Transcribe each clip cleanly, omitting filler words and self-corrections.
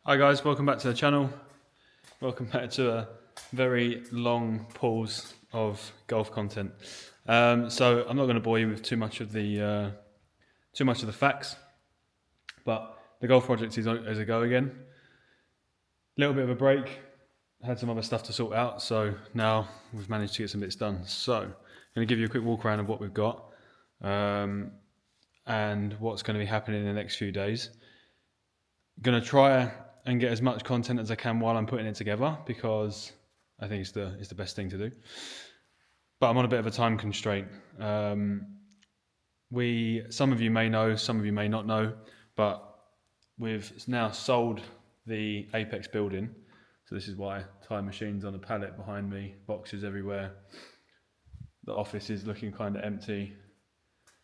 Hi guys, welcome back to the channel. Welcome back to a very long pause of golf content. So I'm not going to bore you with too much of the facts, but the golf project is a go again. Little bit of a break. Had some other stuff to sort out, so now we've managed to get some bits done. So I'm going to give you a quick walk around of what we've got and what's going to be happening in the next few days. Going to try and get as much content as I can while I'm putting it together, because I think it's the best thing to do. But I'm on a bit of a time constraint. Some of you may know, some of you may not know, but we've now sold the Apex building. So this is why Time Machine's on a pallet behind me, boxes everywhere. The office is looking kind of empty.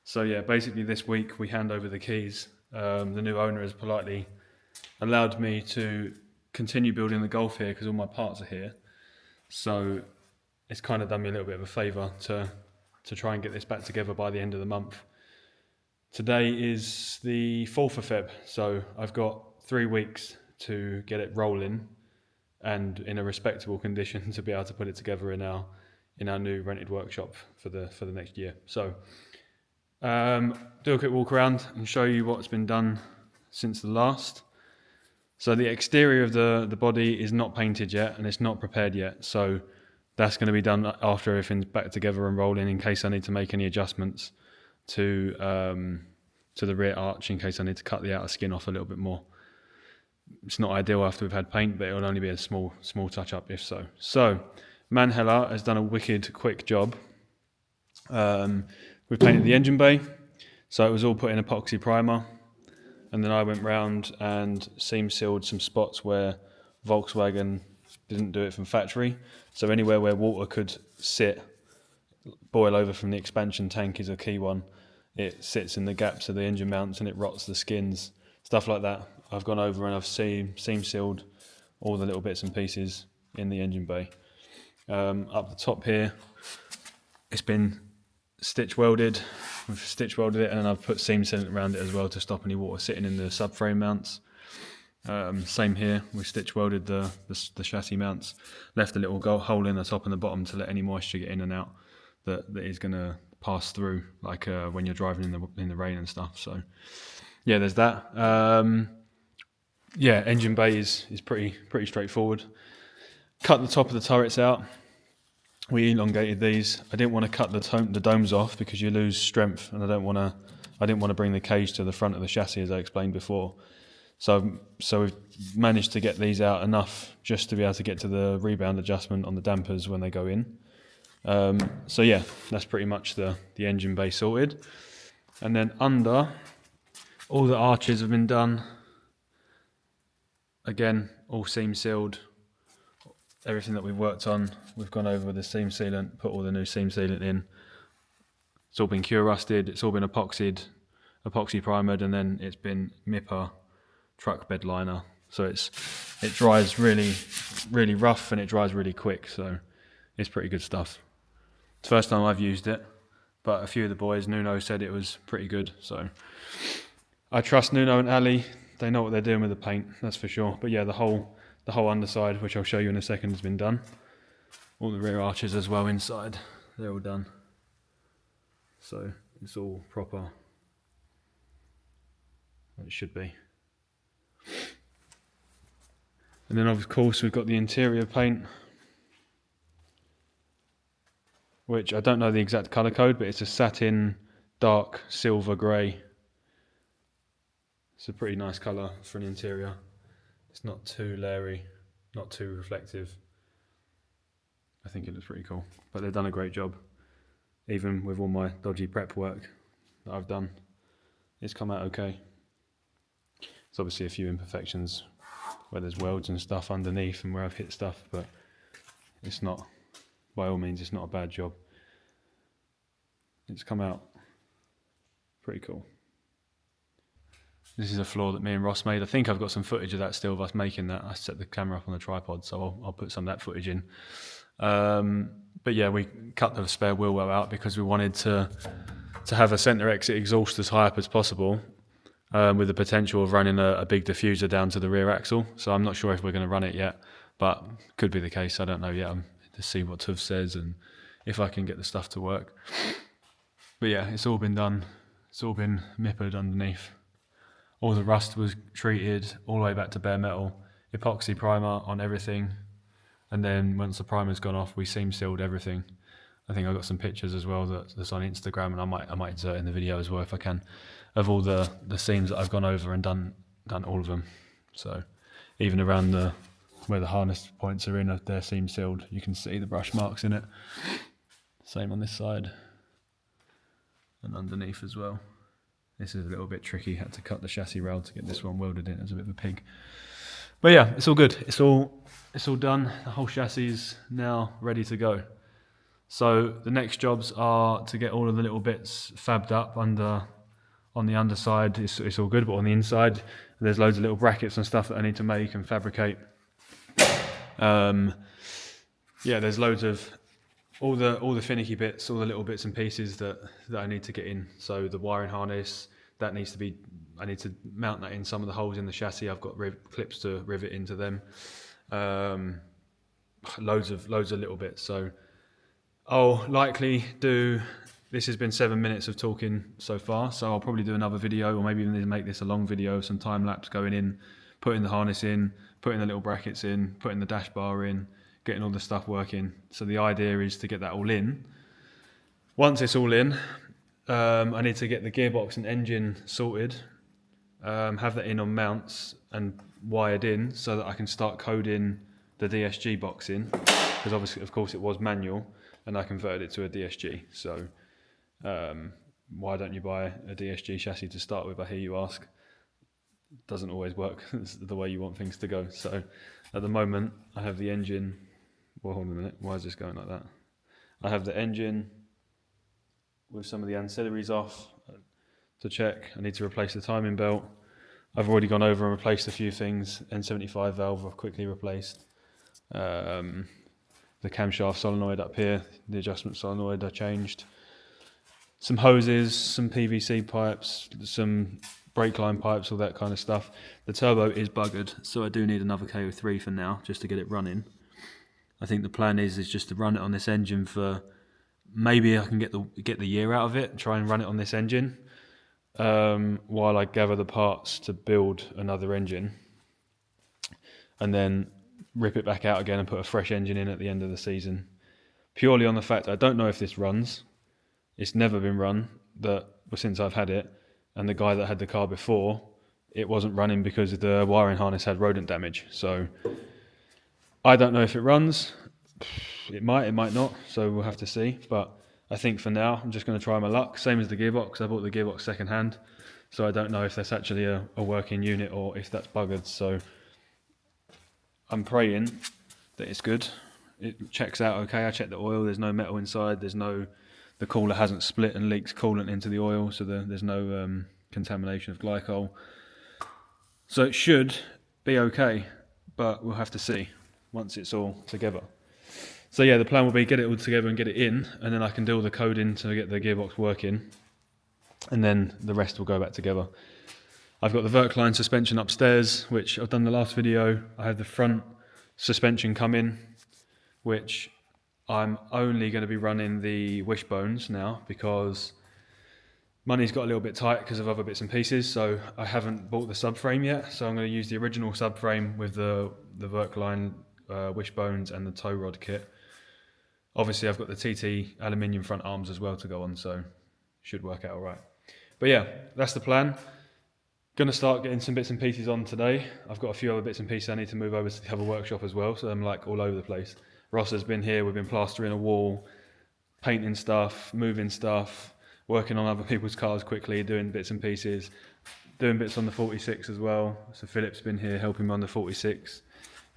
So yeah, basically this week we hand over the keys. The new owner has politely allowed me to continue building the golf here because all my parts are here. So it's kind of done me a little bit of a favour to try and get this back together by the end of the month. Today is the 4th of Feb, so I've got 3 weeks to get it rolling and in a respectable condition to be able to put it together in our new rented workshop for the next year. So do a quick walk around and show you what's been done since the last. So the exterior of the body is not painted yet and it's not prepared yet. So that's going to be done after everything's back together and rolling, in case I need to make any adjustments to the rear arch, in case I need to cut the outer skin off a little bit more. It's not ideal after we've had paint, but it'll only be a small touch up if so. So Manheller has done a wicked quick job. We painted the engine bay, so it was all put in epoxy primer. And then I went round and seam sealed some spots where Volkswagen didn't do it from factory. So anywhere where water could sit, boil over from the expansion tank is a key one. It sits in the gaps of the engine mounts and it rots the skins, stuff like that. I've gone over and I've seam sealed all the little bits and pieces in the engine bay. Up the top here, it's been stitch welded. We've stitch welded it, and then I've put seam sealant around it as well to stop any water sitting in the subframe mounts. Same here, we stitch welded the chassis mounts, left a little hole in the top and the bottom to let any moisture get in and out that is going to pass through, like when you're driving in the rain and stuff. So yeah, there's that. Yeah, engine bay is pretty straightforward. Cut the top of the turrets out. We elongated these. I didn't want to cut the domes off because you lose strength, and I didn't want to bring the cage to the front of the chassis, as I explained before. So we've managed to get these out enough just to be able to get to the rebound adjustment on the dampers when they go in. So yeah, that's pretty much the engine bay sorted. And then under, all the arches have been done. Again, all seam sealed. Everything that we've worked on, we've gone over with the seam sealant, put all the new seam sealant in. It's all been cure rusted, it's all been epoxy primered, and then it's been MIPA truck bed liner. So it dries really, really rough and it dries really quick. So it's pretty good stuff. It's the first time I've used it, but a few of the boys, Nuno said it was pretty good. So I trust Nuno and Ali. They know what they're doing with the paint, that's for sure. But yeah, the whole underside, which I'll show you in a second, has been done. All the rear arches as well inside, they're all done. So it's all proper. It should be. And then of course we've got the interior paint, which I don't know the exact colour code, but it's a satin dark silver grey. It's a pretty nice colour for an interior. It's not too leery, not too reflective. I think it looks pretty cool. But they've done a great job. Even with all my dodgy prep work that I've done, it's come out okay. There's obviously a few imperfections where there's welds and stuff underneath and where I've hit stuff, but it's not, by all means, it's not a bad job. It's come out pretty cool. This is a floor that me and Ross made. I think I've got some footage of that still, of us making that. I set the camera up on the tripod, so I'll put some of that footage in. But yeah, we cut the spare wheel well out because we wanted to have a centre exit exhaust as high up as possible, with the potential of running a big diffuser down to the rear axle. So I'm not sure if we're going to run it yet, but could be the case. I don't know yet. To see what Tuv says and if I can get the stuff to work. But yeah, it's all been done. It's all been mippered underneath. All the rust was treated all the way back to bare metal. Epoxy primer on everything. And then once the primer's gone off, we seam sealed everything. I think I've got some pictures as well that's on Instagram, and I might insert in the video as well if I can, of all the seams that I've gone over and done all of them. So even around where the harness points are in, they're seam sealed. You can see the brush marks in it. Same on this side and underneath as well. This is a little bit tricky. Had to cut the chassis rail to get this one welded in. It's a bit of a pig. But yeah, it's all good. It's all done. The whole chassis is now ready to go. So the next jobs are to get all of the little bits fabbed up on the underside. It's all good, but on the inside, there's loads of little brackets and stuff that I need to make and fabricate. Yeah, there's loads of all the finicky bits, all the little bits and pieces that I need to get in. So the wiring harness, that needs to be, I need to mount that in some of the holes in the chassis. I've got clips to rivet into them. Loads of little bits. So I'll likely do, this has been 7 minutes of talking so far, so I'll probably do another video, or maybe even make this a long video, some time lapse going in, putting the harness in, putting the little brackets in, putting the dash bar in, getting all the stuff working. So the idea is to get that all in. Once it's all in, I need to get the gearbox and engine sorted, have that in on mounts and wired in so that I can start coding the DSG box in, because obviously, of course, it was manual and I converted it to a DSG. So why don't you buy a DSG chassis to start with, I hear you ask. Doesn't always work the way you want things to go. So at the moment I have the engine, well, hold on a minute, why is this going like that? I have the engine with some of the ancillaries off to check. I need to replace the timing belt. I've already gone over and replaced a few things. N75 valve I've quickly replaced. The camshaft solenoid up here, the adjustment solenoid I changed. Some hoses, some PVC pipes, some brake line pipes, all that kind of stuff. The turbo is buggered, so I do need another KO3 for now, just to get it running. I think the plan is just to run it on this engine for, maybe I can get the year out of it, try and run it on this engine, while I gather the parts to build another engine, and then rip it back out again and put a fresh engine in at the end of the season. Purely on the fact I don't know if this runs. It's never been run since I've had it, and the guy that had the car before, it wasn't running because the wiring harness had rodent damage. So I don't know if it runs. It might not, so we'll have to see. But I think for now, I'm just going to try my luck. Same as the gearbox. I bought the gearbox second hand, so I don't know if that's actually a working unit or if that's buggered. So I'm praying that it's good. It checks out okay. I checked the oil. There's no metal inside. The cooler hasn't split and leaks coolant into the oil, so there's no contamination of glycol. So it should be okay, but we'll have to see once it's all together. So yeah, the plan will be get it all together and get it in, and then I can do all the coding to get the gearbox working, and then the rest will go back together. I've got the Verkline suspension upstairs, which I've done the last video. I have the front suspension come in, which I'm only going to be running the wishbones now because money's got a little bit tight because of other bits and pieces, so I haven't bought the subframe yet. So I'm going to use the original subframe with the Verkline wishbones and the tow rod kit. Obviously I've got the TT aluminium front arms as well to go on, so should work out all right. But yeah, that's the plan. Going to start getting some bits and pieces on today. I've got a few other bits and pieces I need to move over to the other workshop as well, so I'm like all over the place. Ross has been here, we've been plastering a wall, painting stuff, moving stuff, working on other people's cars quickly, doing bits and pieces, doing bits on the 46 as well. So Philip's been here helping me on the 46,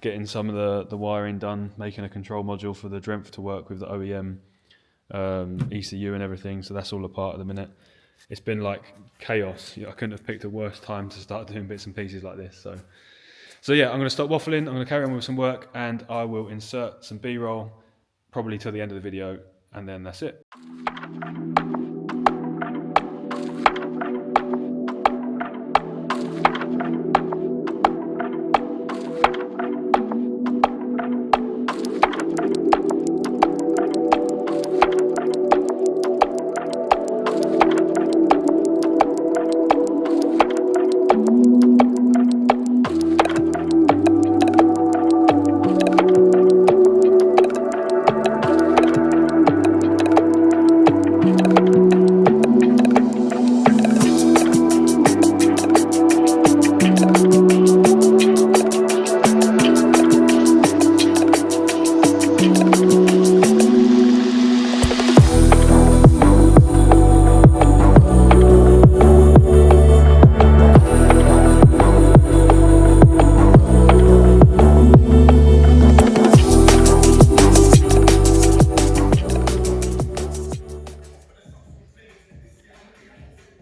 getting some of the wiring done, making a control module for the Drempf to work with the OEM ECU and everything, so that's all a part of the minute. It's been like chaos. I couldn't have picked a worse time to start doing bits and pieces like this. So yeah, I'm going to stop waffling, I'm going to carry on with some work, and I will insert some B-roll probably till the end of the video, and then that's it.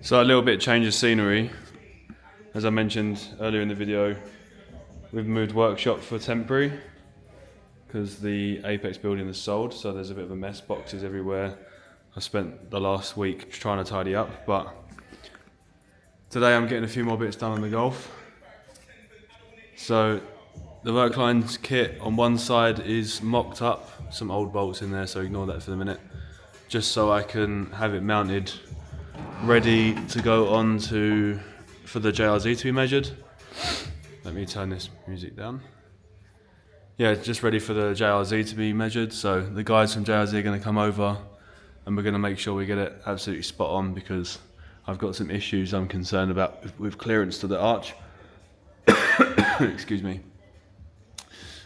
So a little bit change of scenery. As I mentioned earlier in the video, we've moved workshop for temporary because the Apex building is sold, so there's a bit of a mess, boxes everywhere. I spent the last week trying to tidy up, but today I'm getting a few more bits done on the Golf. So the Workline's kit on one side is mocked up, some old bolts in there, so ignore that for the minute, just so I can have it mounted ready to go on to for the JRZ to be measured. Let me turn this music down. Yeah, just ready for the JRZ to be measured. So the guys from JRZ are going to come over and we're going to make sure we get it absolutely spot on, because I've got some issues I'm concerned about with clearance to the arch. Excuse me.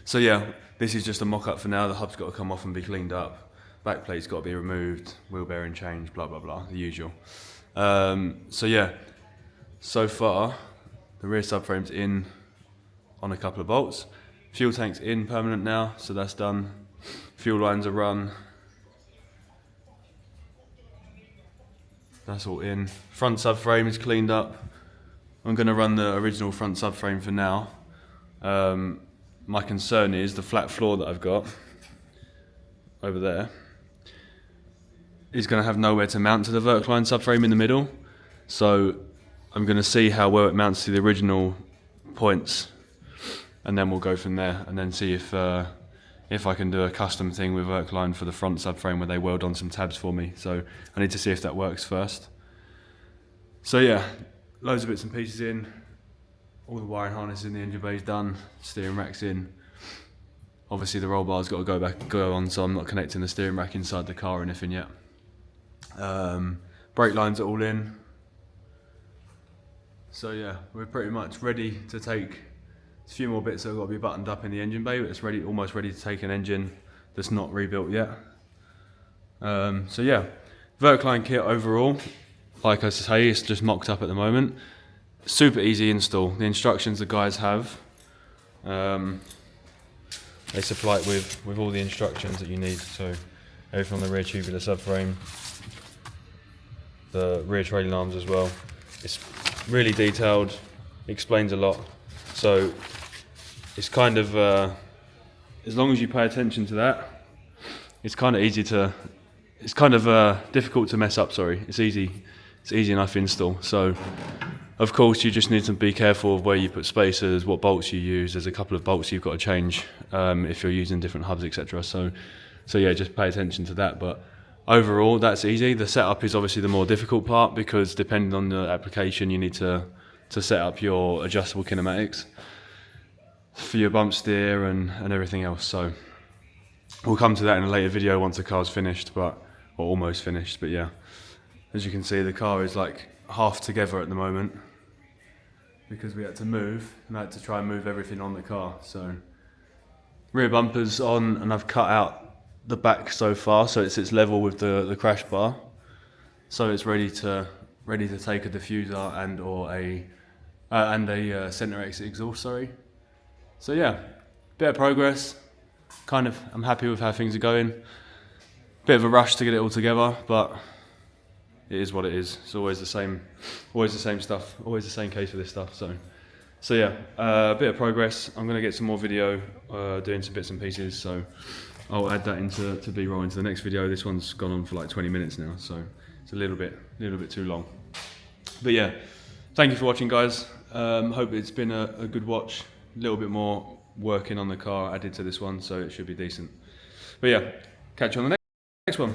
So yeah, this is just a mock-up for now. The hub's got to come off and be cleaned up. Back plate's got to be removed, wheel bearing changed, blah blah blah, the usual. So yeah, so far the rear subframe's in on a couple of bolts. Fuel tank's in permanent now, so that's done. Fuel lines are run. That's all in. Front subframe is cleaned up. I'm going to run the original front subframe for now. My concern is the flat floor that I've got over there is going to have nowhere to mount to the Workline subframe in the middle. So I'm going to see how well it mounts to the original points, and then we'll go from there, and then see if I can do a custom thing with Workline for the front subframe where they weld on some tabs for me. So I need to see if that works first. So yeah, loads of bits and pieces in. All the wiring harness in the engine bay's done. Steering rack's in. Obviously the roll bar's got to go on, so I'm not connecting the steering rack inside the car or anything yet. Brake lines are all in. So yeah, we're pretty much ready to take a few more bits that have got to be buttoned up in the engine bay, but it's ready, almost ready to take an engine that's not rebuilt yet. So yeah, Workline kit overall, like I say, it's just mocked up at the moment. Super easy install. The instructions the guys have, they supply it with all the instructions that you need. So everything on the rear tubular subframe, the rear trailing arms as well. It's really detailed, explains a lot. So it's kind of, as long as you pay attention to that, it's kind of easy to, it's kind of difficult to mess up, sorry. It's easy enough install. So of course you just need to be careful of where you put spacers, what bolts you use. There's a couple of bolts you've got to change if you're using different hubs, etc. So yeah, just pay attention to that. But overall, that's easy. The setup is obviously the more difficult part, because depending on the application, you need to set up your adjustable kinematics for your bump steer and everything else. So we'll come to that in a later video once the car's finished, or almost finished. But yeah, as you can see, the car is like half together at the moment because we had to move, and I had to try and move everything on the car. So rear bumper's on, and I've cut out the back so far, so it sits level with the crash bar, so it's ready to take a diffuser and a center exit exhaust. Sorry. So yeah, bit of progress. Kind of, I'm happy with how things are going. Bit of a rush to get it all together, but it is what it is. It's always the same stuff. Always the same case for this stuff. So yeah, a bit of progress. I'm gonna get some more video, doing some bits and pieces. So I'll add that into B-roll into the next video. This one's gone on for like 20 minutes now, so it's a little bit too long. But yeah, thank you for watching, guys. Hope it's been a good watch. A little bit more working on the car added to this one, so it should be decent. But yeah, catch you on the next one.